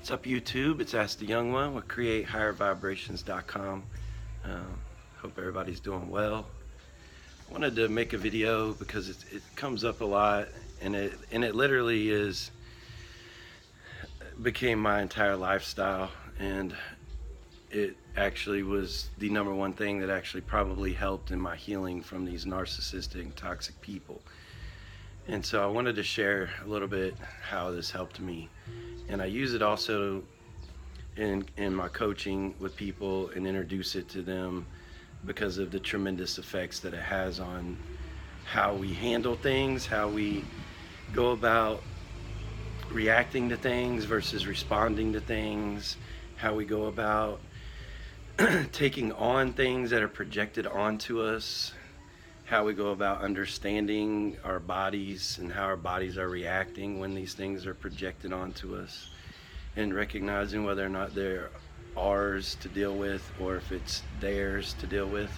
What's up, YouTube? It's Ask the Young One with CreateHigherVibrations.com. Hope everybody's doing well. I wanted to make a video because it comes up a lot, and it literally became my entire lifestyle, and it actually was the number one thing that actually probably helped in my healing from these narcissistic and toxic people. And so I wanted to share a little bit how this helped me. And I use it also in my coaching with people and introduce it to them because of the tremendous effects that it has on how we handle things, how we go about reacting to things versus responding to things, how we go about taking on things that are projected onto us, how we go about understanding our bodies and how our bodies are reacting when these things are projected onto us, and recognizing whether or not they're ours to deal with or if it's theirs to deal with.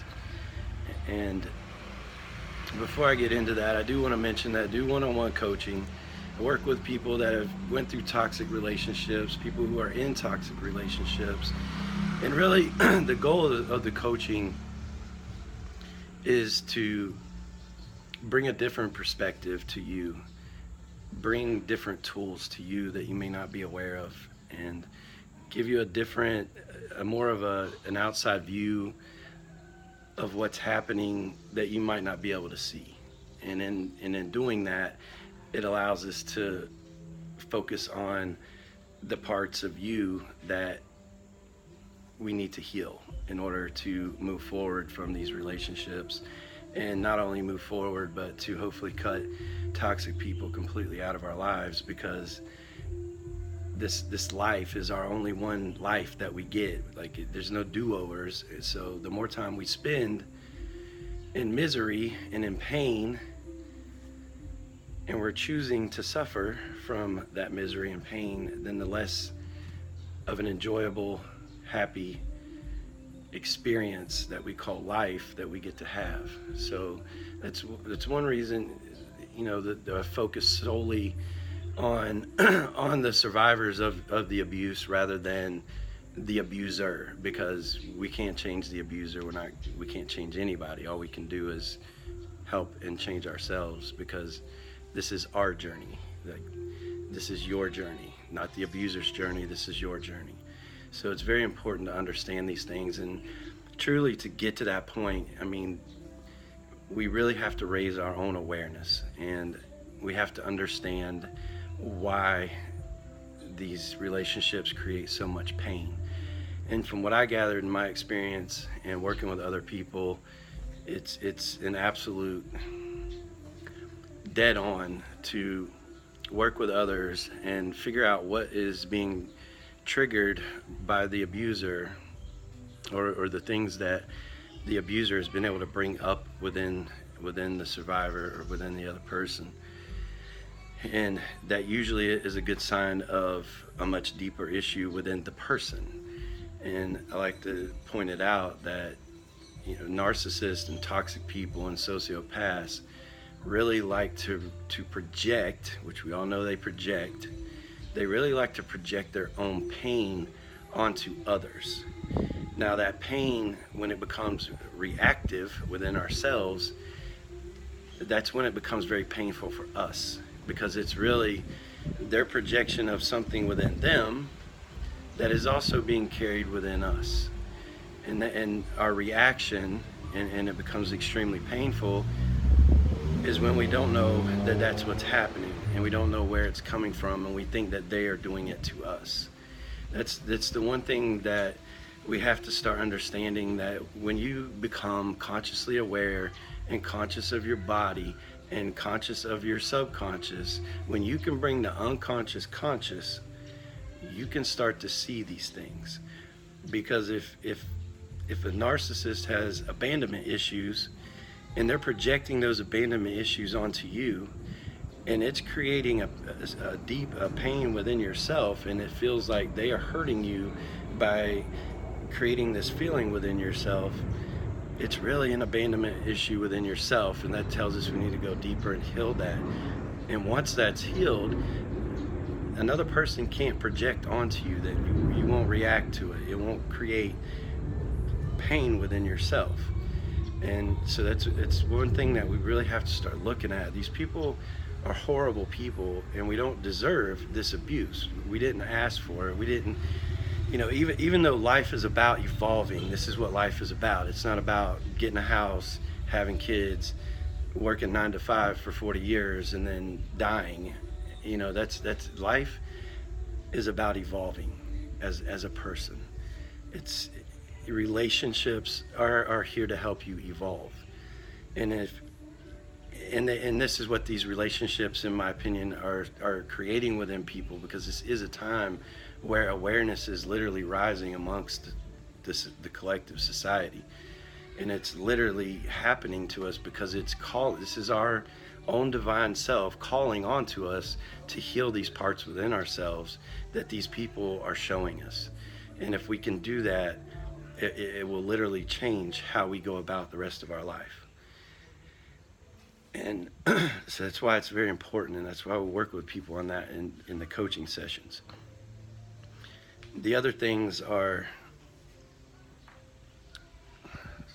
And before I get into that, I do want to mention that I do one-on-one coaching. I work with people that have went through toxic relationships, people who are in toxic relationships, and really the goal of the coaching is to bring a different perspective to you, bring different tools to you that you may not be aware of, and give you a more of an outside view of what's happening that you might not be able to see. And in doing that, it allows us to focus on the parts of you that we need to heal in order to move forward from these relationships, and not only move forward, but to hopefully cut toxic people completely out of our lives, because this life is our only one life that we get. There's no do-overs. So the more time we spend in misery and in pain, and we're choosing to suffer from that misery and pain, then the less of an enjoyable, happy experience that we call life that we get to have. So that's one reason, that I focus solely on on the survivors of the abuse rather than the abuser, because we can't change the abuser. We can't change anybody. All we can do is help and change ourselves, because this is our journey. This is your journey, not the abuser's journey. This is your journey. So it's very important to understand these things, and truly to get to that point, we really have to raise our own awareness, and we have to understand why these relationships create so much pain. And from what I gathered in my experience and working with other people, it's an absolute dead on to work with others and figure out what is being triggered by the abuser, or the things that the abuser has been able to bring up within the survivor or within the other person. And that usually is a good sign of a much deeper issue within the person. And I like to point it out that narcissists and toxic people and sociopaths really like to project, which we all know they project. They really like to project their own pain onto others. Now that pain, when it becomes reactive within ourselves, that's when it becomes very painful for us, because it's really their projection of something within them that is also being carried within us. And our reaction, and it becomes extremely painful, is when we don't know that that's what's happening, and we don't know where it's coming from, and we think that they are doing it to us. That's the one thing that we have to start understanding, that when you become consciously aware and conscious of your body and conscious of your subconscious, when you can bring the unconscious conscious, you can start to see these things. Because if a narcissist has abandonment issues, and they're projecting those abandonment issues onto you, and it's creating a deep pain within yourself, and it feels like they are hurting you by creating this feeling within yourself, it's really an abandonment issue within yourself, and that tells us we need to go deeper and heal that. And once that's healed, another person can't project onto you that you won't react to it. It won't create pain within yourself. And so it's one thing that we really have to start looking at. These people are horrible people, and we don't deserve this abuse. We didn't ask for it. We didn't, even though life is about evolving, this is what life is about. It's not about getting a house, having kids, working 9 to 5 for 40 years and then dying. That's life is about evolving as a person. It's relationships are here to help you evolve. And this is what these relationships, in my opinion, are creating within people, because this is a time where awareness is literally rising amongst the collective society. And it's literally happening to us because this is our own divine self calling onto us to heal these parts within ourselves that these people are showing us. And if we can do that, it will literally change how we go about the rest of our life. And so that's why it's very important, and that's why we work with people on that in the coaching sessions. The other things are,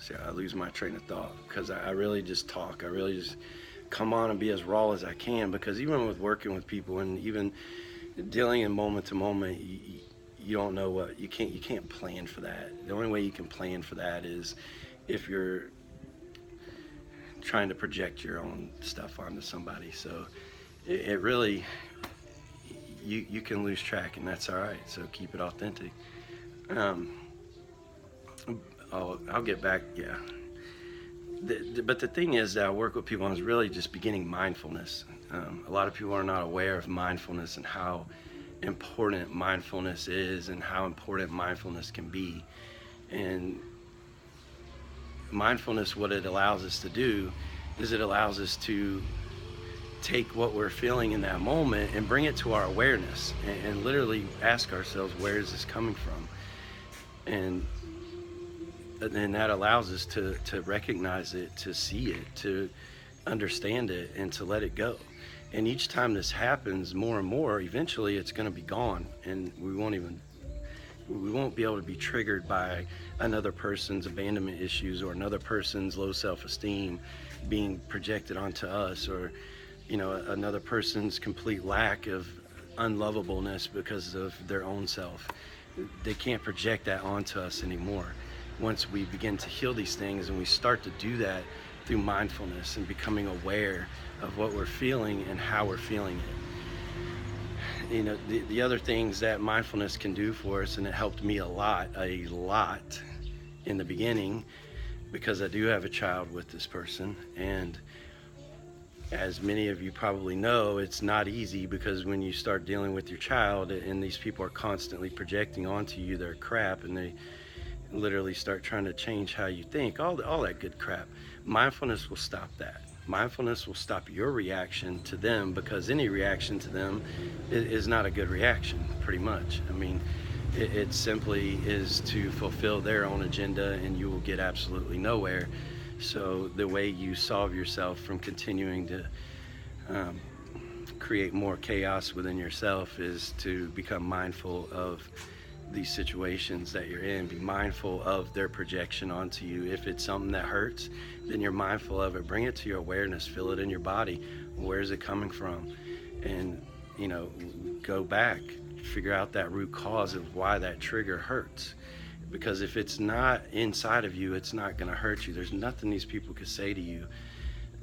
see, I lose my train of thought because I really just talk. I really just come on and be as raw as I can, because even with working with people and even dealing in moment to moment, you don't know what you can't plan for that. The only way you can plan for that is if you're trying to project your own stuff onto somebody. So it really, you can lose track, and that's all right. So keep it authentic. I'll get back. Yeah. But the thing is that I work with people on is really just beginning mindfulness. A lot of people are not aware of mindfulness and how important mindfulness is and how important mindfulness can be. And mindfulness, what it allows us to do is it allows us to take what we're feeling in that moment and bring it to our awareness and literally ask ourselves, where is this coming from? And that allows us to recognize it, to see it, to understand it, and to let it go. And each time this happens more and more, eventually it's going to be gone, and we won't be able to be triggered by another person's abandonment issues or another person's low self-esteem being projected onto us, or another person's complete lack of unlovableness because of their own self. They can't project that onto us anymore. Once we begin to heal these things, and we start to do that through mindfulness and becoming aware of what we're feeling and how we're feeling it. The other things that mindfulness can do for us, and it helped me a lot in the beginning, because I do have a child with this person, and as many of you probably know, it's not easy, because when you start dealing with your child and these people are constantly projecting onto you their crap, and they literally start trying to change how you think, all that good crap, mindfulness will stop that. Mindfulness will stop your reaction to them, because any reaction to them is not a good reaction, pretty much. I mean, it simply is to fulfill their own agenda, and you will get absolutely nowhere. So the way you solve yourself from continuing to create more chaos within yourself is to become mindful of these situations that you're in. Be mindful of their projection onto you. If it's something that hurts, then you're mindful of it. Bring it to your awareness. Feel it in your body. Where is it coming from? And go back, figure out that root cause of why that trigger hurts. Because if it's not inside of you, it's not going to hurt you. There's nothing these people could say to you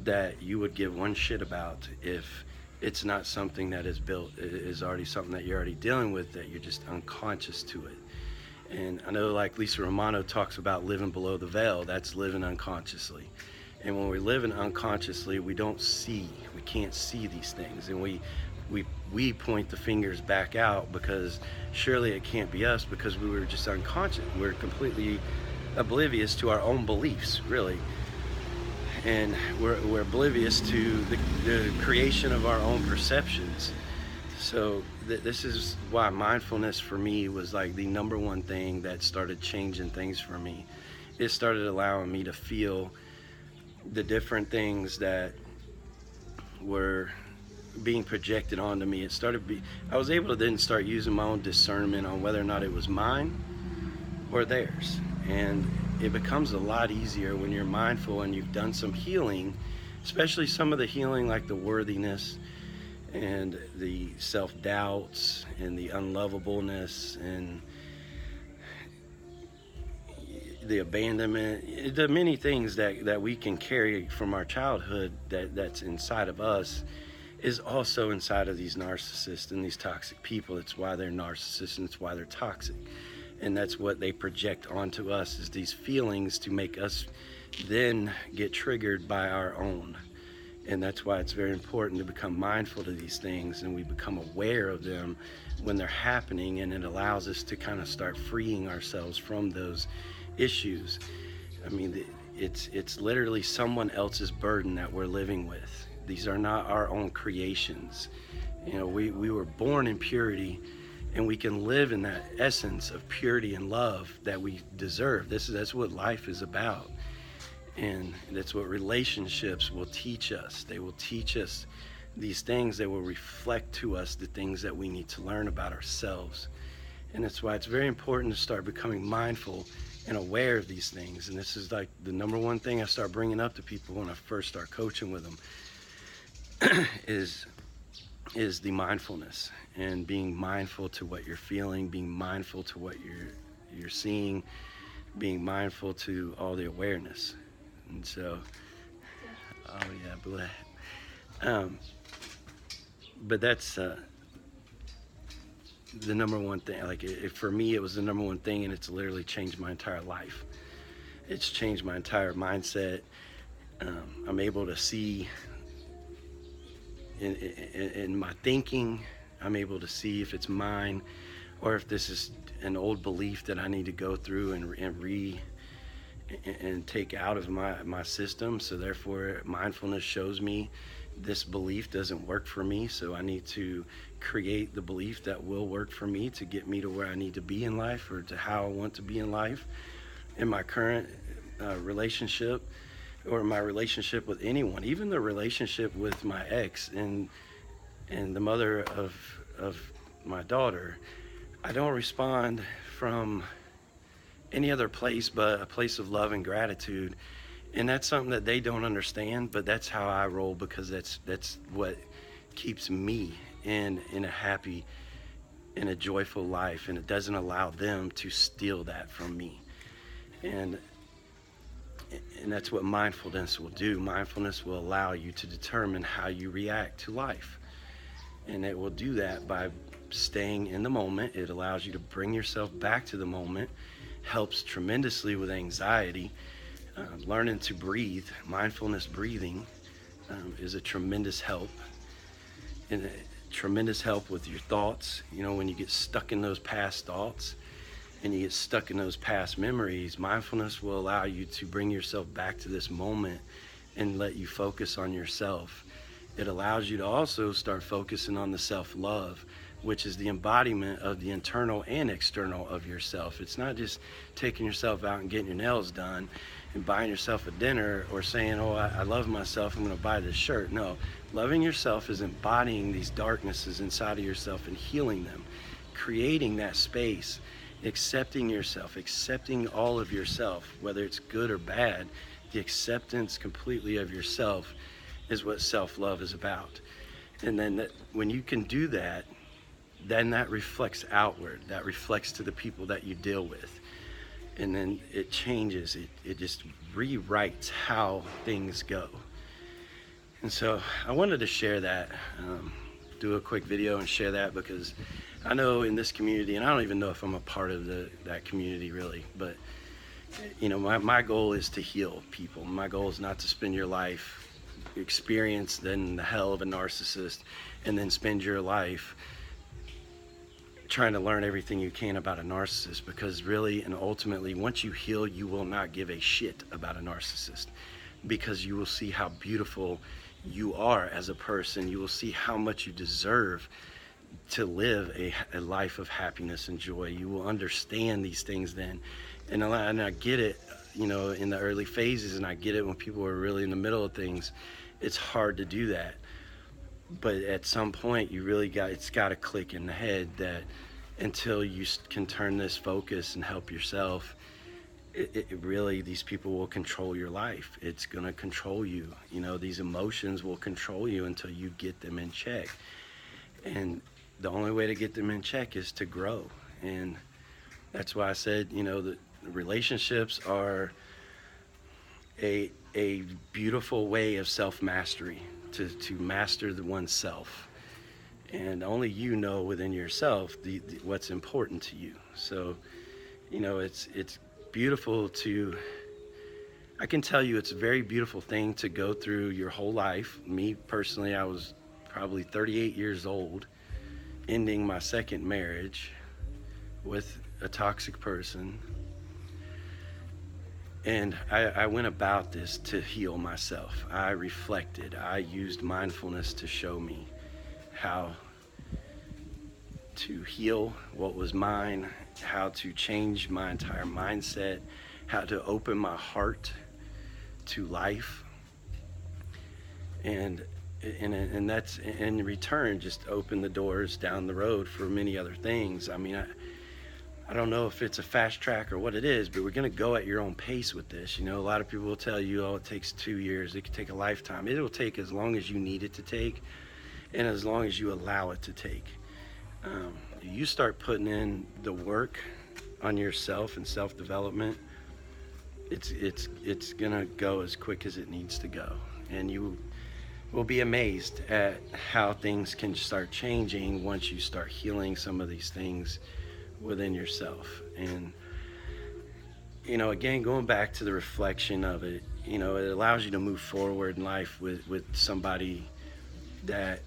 that you would give one shit about if it's not something that is built. It is already something that you're already dealing with, that you're just unconscious to it. And I know, like Lisa Romano talks about living below the veil, that's living unconsciously. And when we're living unconsciously, we can't see these things. And we point the fingers back out, because surely it can't be us, because we were just unconscious. We're completely oblivious to our own beliefs, really. And we're oblivious to the creation of our own perceptions. So this is why mindfulness for me was like the number one thing that started changing things for me. It started allowing me to feel the different things that were being projected onto me. I was able to then start using my own discernment on whether or not it was mine or theirs. And it becomes a lot easier when you're mindful and you've done some healing, especially some of the healing like the worthiness and the self-doubts and the unlovableness and the abandonment, the many things that we can carry from our childhood that's inside of us is also inside of these narcissists and these toxic people. It's why they're narcissists and it's why they're toxic. And that's what they project onto us, is these feelings to make us then get triggered by our own. And that's why it's very important to become mindful of these things, and we become aware of them when they're happening, and it allows us to kind of start freeing ourselves from those issues. I mean, it's literally someone else's burden that we're living with. These are not our own creations. You know, we were born in purity, and we can live in that essence of purity and love that we deserve. That's what life is about. And that's what relationships will teach us. They will teach us these things. They will reflect to us the things that we need to learn about ourselves. And that's why it's very important to start becoming mindful and aware of these things. And this is like the number one thing I start bringing up to people when I first start coaching with them is the mindfulness, and being mindful to what you're feeling, being mindful to what you're seeing, being mindful to all the awareness. And so, oh yeah, bleh. But that's the number one thing. Like, for me, it was the number one thing, and it's literally changed my entire life. It's changed my entire mindset. I'm able to see in my thinking. I'm able to see if it's mine or if this is an old belief that I need to go through and take out of my system. So therefore, mindfulness shows me this belief doesn't work for me, so I need to create the belief that will work for me to get me to where I need to be in life, or to how I want to be in life. In my current relationship, or my relationship with anyone, even the relationship with my ex and the mother of my daughter, I don't respond from any other place but a place of love and gratitude. And that's something that they don't understand, but that's how I roll, because that's what keeps me in a happy, in a joyful life, and it doesn't allow them to steal that from me. And that's what mindfulness will do. Mindfulness will allow you to determine how you react to life, and it will do that by staying in the moment. It allows you to bring yourself back to the moment, helps tremendously with anxiety. Learning to breathe, mindfulness breathing, is a tremendous help, and a tremendous help with your thoughts. You know, when you get stuck in those past thoughts and you get stuck in those past memories, mindfulness will allow you to bring yourself back to this moment and let you focus on yourself. It allows you to also start focusing on the self-love, which is the embodiment of the internal and external of yourself. It's not just taking yourself out and getting your nails done and buying yourself a dinner, or saying, oh, I love myself, I'm gonna buy this shirt. No, loving yourself is embodying these darknesses inside of yourself and healing them, creating that space, accepting yourself, accepting all of yourself, whether it's good or bad. The acceptance completely of yourself is what self-love is about. And then when you can do that, then that reflects outward, that reflects to the people that you deal with. And then it changes, it just rewrites how things go. And so I wanted to share that, do a quick video and share that, because I know in this community, and I don't even know if I'm a part of that community really, but you know, my goal is to heal people. My goal is not to spend your life experience then the hell of a narcissist and then spend your life trying to learn everything you can about a narcissist, because really and ultimately, once you heal, you will not give a shit about a narcissist, because you will see how beautiful you are as a person. You will see how much you deserve to live a life of happiness and joy. You will understand these things then. And I get it, you know, in the early phases, and I get it when people are really in the middle of things. It's hard to do that. but at some point it's got to click in the head that until you can turn this focus and help yourself, it really, these people will control your life. It's going to control you. You know, these emotions will control you until you get them in check. And the only way to get them in check is to grow. And that's why I said, you know, the relationships are a beautiful way of self-mastery, to master the oneself. And only you know within yourself what's important to you. So, you know, it's beautiful to, I can tell you it's a very beautiful thing to go through your whole life. Me personally, I was probably 38 years old, ending my second marriage with a toxic person. And I went about this to heal myself. I reflected. I used mindfulness to show me how to heal what was mine, how to change my entire mindset, how to open my heart to life. And that's, in return, just open the doors down the road for many other things. I mean, I don't know if it's a fast track or what it is, but we're going to go at your own pace with this. You know, a lot of people will tell you, oh, it takes 2 years. It could take a lifetime. It will take as long as you need it to take, and as long as you allow it to take. You start putting in the work on yourself and self-development, it's going to go as quick as it needs to go. And you will be amazed at how things can start changing once you start healing some of these things within yourself. And, you know, again, going back to the reflection of it, you know, it allows you to move forward in life with somebody that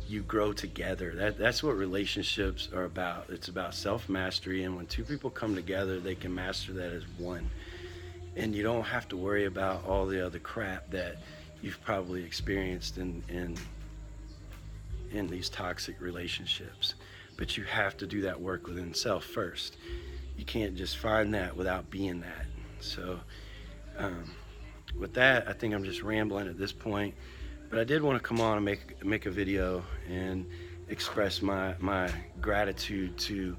you grow together. That's what relationships are about. It's about self-mastery, and when two people come together, they can master that as one. And you don't have to worry about all the other crap that you've probably experienced in these toxic relationships. But you have to do that work within self first. You can't just find that without being that. So with that, I think I'm just rambling at this point. But I did want to come on and make a video and express my gratitude to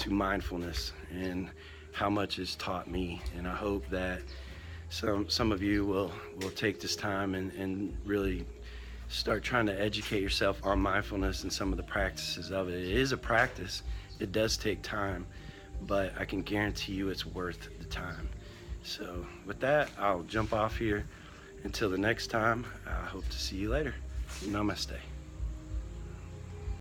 mindfulness and how much it's taught me. And I hope that some of you will take this time and really start trying to educate yourself on mindfulness and some of the practices of it. It is a practice. It does take time, but I can guarantee you it's worth the time. So with that, I'll jump off here. Until the next time, I hope to see you later. Namaste.